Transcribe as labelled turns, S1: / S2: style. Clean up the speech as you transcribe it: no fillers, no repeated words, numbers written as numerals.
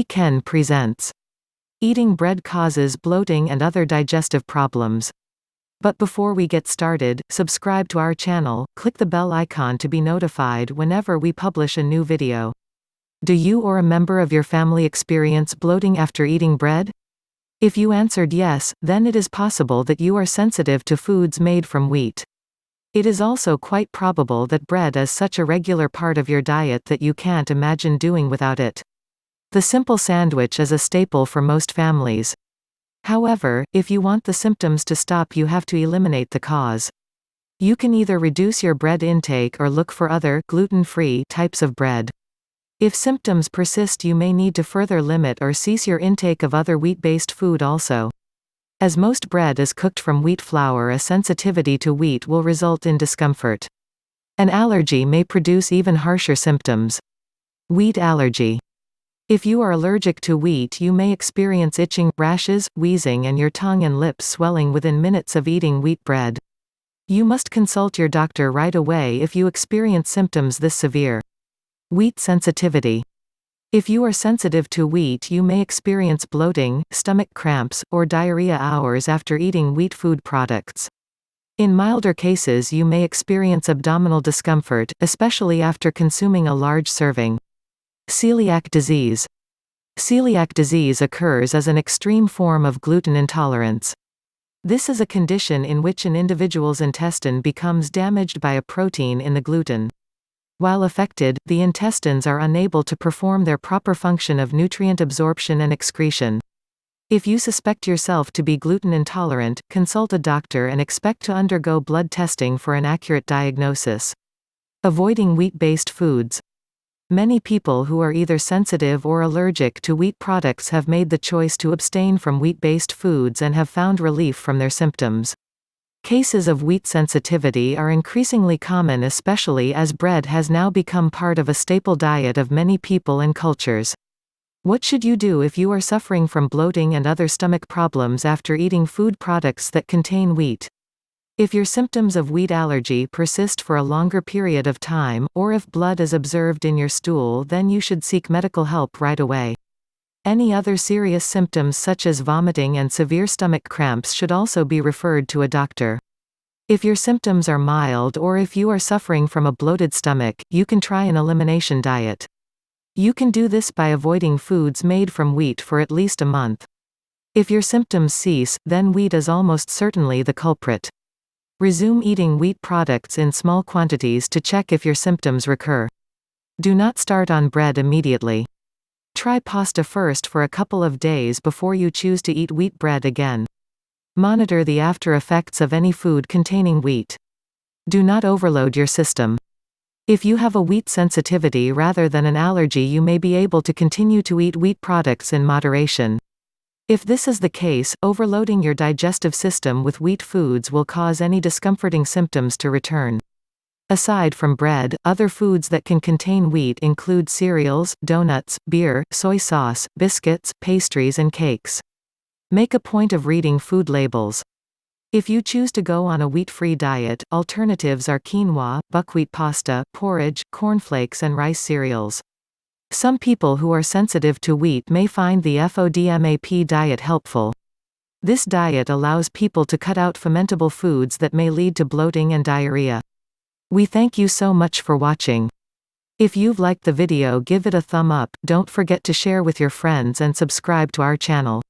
S1: Ken presents. Eating bread causes bloating and other digestive problems. But before we get started, subscribe to our channel, click the bell icon to be notified whenever we publish a new video. Do you or a member of your family experience bloating after eating bread? If you answered yes, then it is possible that you are sensitive to foods made from wheat. It is also quite probable that bread is such a regular part of your diet that you can't imagine doing without it. The simple sandwich is a staple for most families. However, if you want the symptoms to stop, you have to eliminate the cause. You can either reduce your bread intake or look for other, gluten-free types of bread. If symptoms persist, you may need to further limit or cease your intake of other wheat-based food also. As most bread is cooked from wheat flour, a sensitivity to wheat will result in discomfort. An allergy may produce even harsher symptoms. Wheat allergy. If you are allergic to wheat, you may experience itching, rashes, wheezing, and your tongue and lips swelling within minutes of eating wheat bread. You must consult your doctor right away if you experience symptoms this severe. Wheat sensitivity. If you are sensitive to wheat, you may experience bloating, stomach cramps, or diarrhea hours after eating wheat food products. In milder cases, you may experience abdominal discomfort, especially after consuming a large serving. Celiac disease. Celiac disease occurs as an extreme form of gluten intolerance. This is a condition in which an individual's intestine becomes damaged by a protein in the gluten. While affected, the intestines are unable to perform their proper function of nutrient absorption and excretion. If you suspect yourself to be gluten intolerant, consult a doctor and expect to undergo blood testing for an accurate diagnosis. Avoiding wheat-based foods. Many people who are either sensitive or allergic to wheat products have made the choice to abstain from wheat-based foods and have found relief from their symptoms. Cases of wheat sensitivity are increasingly common, especially as bread has now become part of a staple diet of many people and cultures. What should you do if you are suffering from bloating and other stomach problems after eating food products that contain wheat? If your symptoms of wheat allergy persist for a longer period of time, or if blood is observed in your stool, then you should seek medical help right away. Any other serious symptoms such as vomiting and severe stomach cramps should also be referred to a doctor. If your symptoms are mild or if you are suffering from a bloated stomach, you can try an elimination diet. You can do this by avoiding foods made from wheat for at least a month. If your symptoms cease, then wheat is almost certainly the culprit. Resume eating wheat products in small quantities to check if your symptoms recur. Do not start on bread immediately. Try pasta first for a couple of days before you choose to eat wheat bread again. Monitor the after effects of any food containing wheat. Do not overload your system. If you have a wheat sensitivity rather than an allergy, you may be able to continue to eat wheat products in moderation. If this is the case, overloading your digestive system with wheat foods will cause any discomforting symptoms to return. Aside from bread, other foods that can contain wheat include cereals, donuts, beer, soy sauce, biscuits, pastries, and cakes. Make a point of reading food labels. If you choose to go on a wheat-free diet, alternatives are quinoa, buckwheat pasta, porridge, cornflakes, and rice cereals. Some people who are sensitive to wheat may find the FODMAP diet helpful. This diet allows people to cut out fermentable foods that may lead to bloating and diarrhea. We thank you so much for watching. If you've liked the video, give it a thumb up, don't forget to share with your friends and subscribe to our channel.